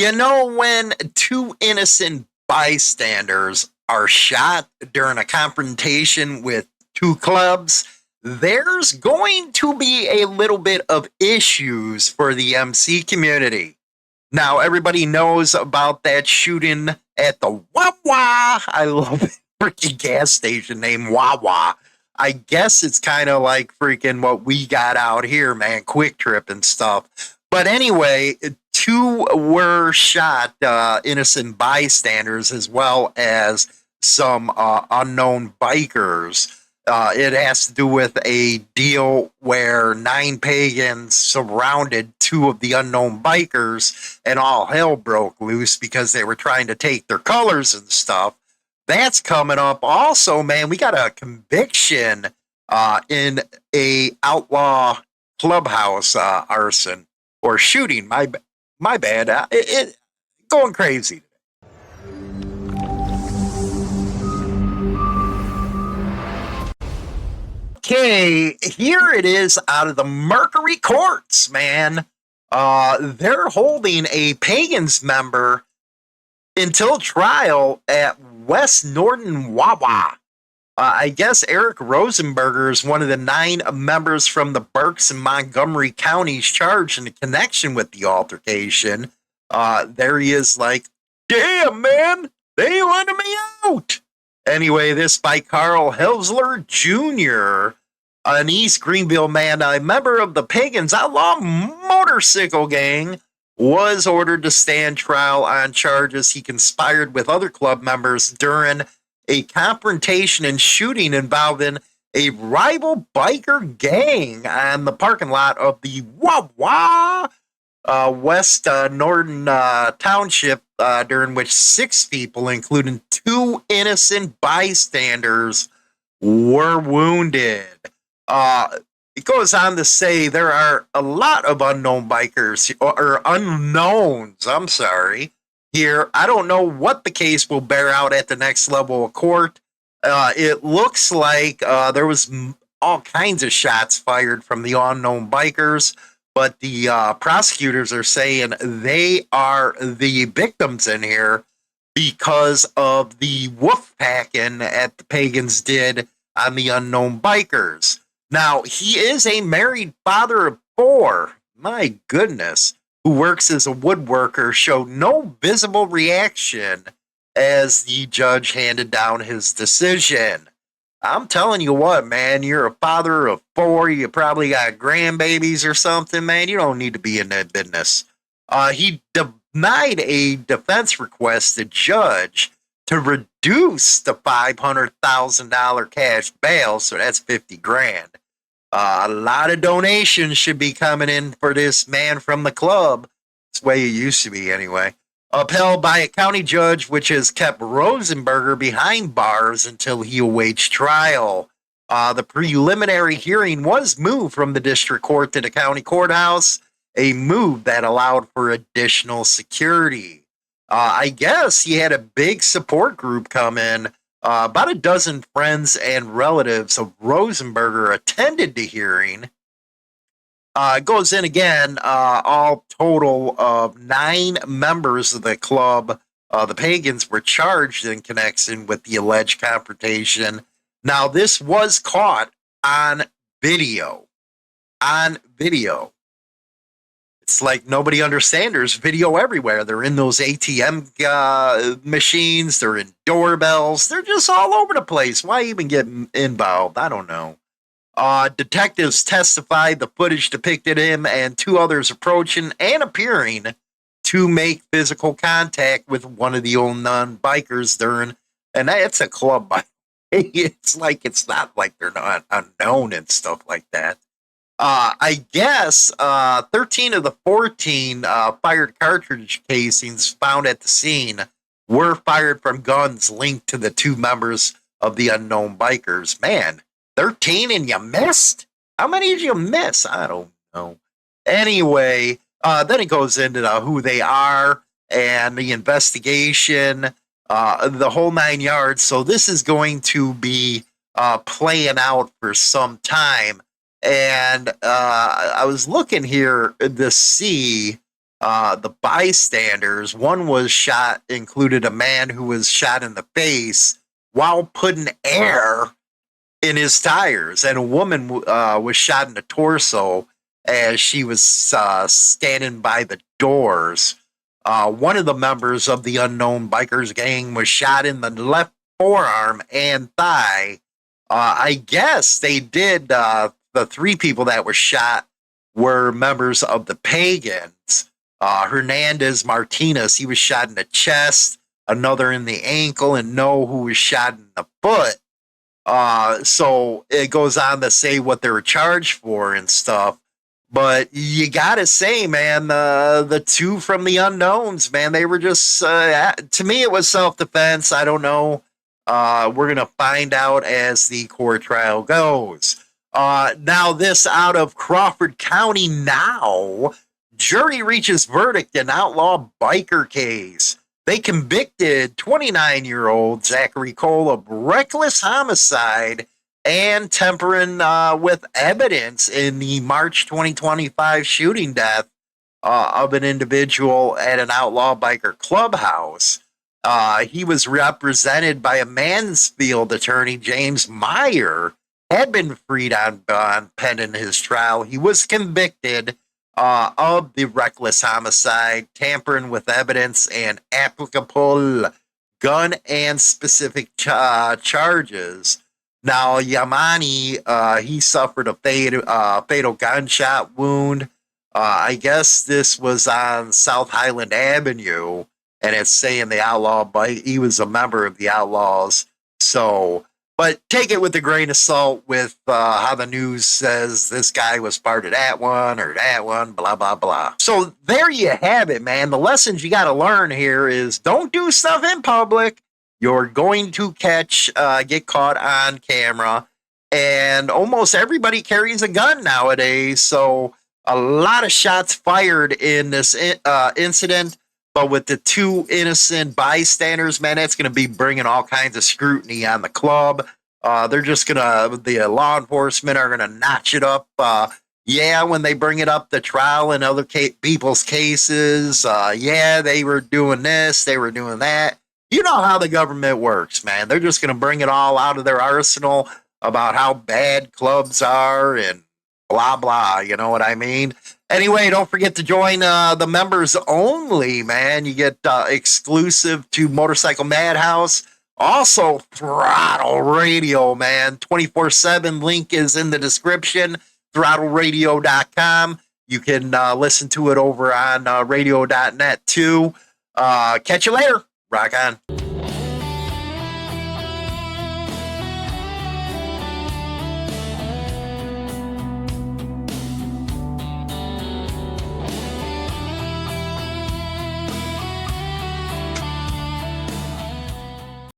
You know, when two innocent bystanders are shot during a confrontation with two clubs, there's going to be a little bit of issues for the MC community. Now, everybody knows about that shooting at the Wawa. I love the freaking gas station named Wawa. I guess it's kind of like freaking what we got out here, man, Quick Trip and stuff. But anyway, two were shot, innocent bystanders, as well as some unknown bikers. It has to do with a deal where 9 pagans surrounded two of the unknown bikers and all hell broke loose because they were trying to take their colors and stuff. That's coming up. Also, man, we got a conviction in a outlaw clubhouse arson or shooting. My bad. It going crazy. Okay, here it is out of the Mercury courts, man. They're holding a Pagans member until trial at West Norton Wawa. I guess Eric Rosenberger is one of the 9 members from the Berks and Montgomery counties charged in connection with the altercation. There he is, like, damn, man, they letting me out. Anyway, this by Carl Helsler Jr., an East Greenville man, a member of the Pagans Outlaw Motorcycle Gang, was ordered to stand trial on charges he conspired with other club members during a confrontation and shooting involving a rival biker gang on the parking lot of the Wawa West Norton Township, during which 6 people, including 2 innocent bystanders, were wounded. It goes on to say there are a lot of unknown bikers, or unknowns, I'm sorry, here. I don't know what the case will bear out at the next level of court. It looks like there was all kinds of shots fired from the unknown bikers, but the prosecutors are saying they are the victims in here because of the wolf packing that the Pagans did on the unknown bikers. Now, he is a married father of 4, my goodness, who works as a woodworker, showed no visible reaction as the judge handed down his decision. I'm telling you what, man, you're a father of 4, you probably got grandbabies or something, man, you don't need to be in that business. He denied a defense request to judge to reduce the $500,000 cash bail, so that's 50 grand. A lot of donations should be coming in for this man from the club. It's the way it used to be, anyway. Upheld by a county judge, which has kept Rosenberger behind bars until he awaits trial. The preliminary hearing was moved from the district court to the county courthouse, a move that allowed for additional security. I guess he had a big support group come in. About a dozen friends and relatives of Rosenberger attended the hearing. It goes in again, all total of 9 members of the club, the Pagans, were charged in connection with the alleged confrontation. Now, this was caught on video. On video. It's like nobody understands. There's video everywhere. They're in those ATM machines. They're in doorbells. They're just all over the place. Why even get involved? I don't know. Detectives testified the footage depicted him and 2 others approaching and appearing to make physical contact with one of the old non-bikers during, and it's a club bike. It's like, it's not like they're not unknown and stuff like that. I guess 13 of the 14 fired cartridge casings found at the scene were fired from guns linked to the 2 members of the unknown bikers. Man, 13 and you missed? How many did you miss? I don't know. Anyway, then it goes into who they are and the investigation, the whole 9 yards. So this is going to be playing out for some time. And I was looking here to see The bystanders, one was shot, included a man who was shot in the face while putting air in his tires, and a woman was shot in the torso as she was standing by the doors. One of the members of the unknown bikers gang was shot in the left forearm and thigh. I guess they did. The three people that were shot were members of the Pagans. Hernandez Martinez, he was shot in the chest, another in the ankle, and No, who was shot in the foot. So it goes on to say what they were charged for and stuff. But you gotta say, man, the two from the unknowns, man, they were just to me it was self-defense. I don't know. We're gonna find out as the court trial goes. Now this out of Crawford County now. Jury reaches verdict in outlaw biker case. They convicted 29-year-old Zachary Cole of reckless homicide and tampering with evidence in the March 2025 shooting death of an individual at an outlaw biker clubhouse. He was represented by a Mansfield attorney, James Meyer, had been freed on bond pending his trial. He was convicted of the reckless homicide, tampering with evidence, and applicable gun and specific charges. Now, Yamani, he suffered a fatal gunshot wound. I guess this was on South Highland Avenue, and it's saying the outlaw, but he was a member of the Outlaws. So, but take it with a grain of salt with how the news says this guy was part of that one, blah, blah, blah. So there you have it, man. The lessons you got to learn here is don't do stuff in public. You're going to get caught on camera. And almost everybody carries a gun nowadays. So a lot of shots fired in this incident. But with the two innocent bystanders, man, that's going to be bringing all kinds of scrutiny on the club. They're just going to, the law enforcement are going to notch it up. When they bring it up the trial in other people's cases, they were doing this, they were doing that. You know how the government works, man. They're just going to bring it all out of their arsenal about how bad clubs are and blah, blah. You know what I mean? Anyway, don't forget to join the members only, man. You get exclusive to Motorcycle Madhouse. Also, Throttle Radio, man. 24/7. Link is in the description. ThrottleRadio.com. You can listen to it over on radio.net too. Catch you later. Rock on.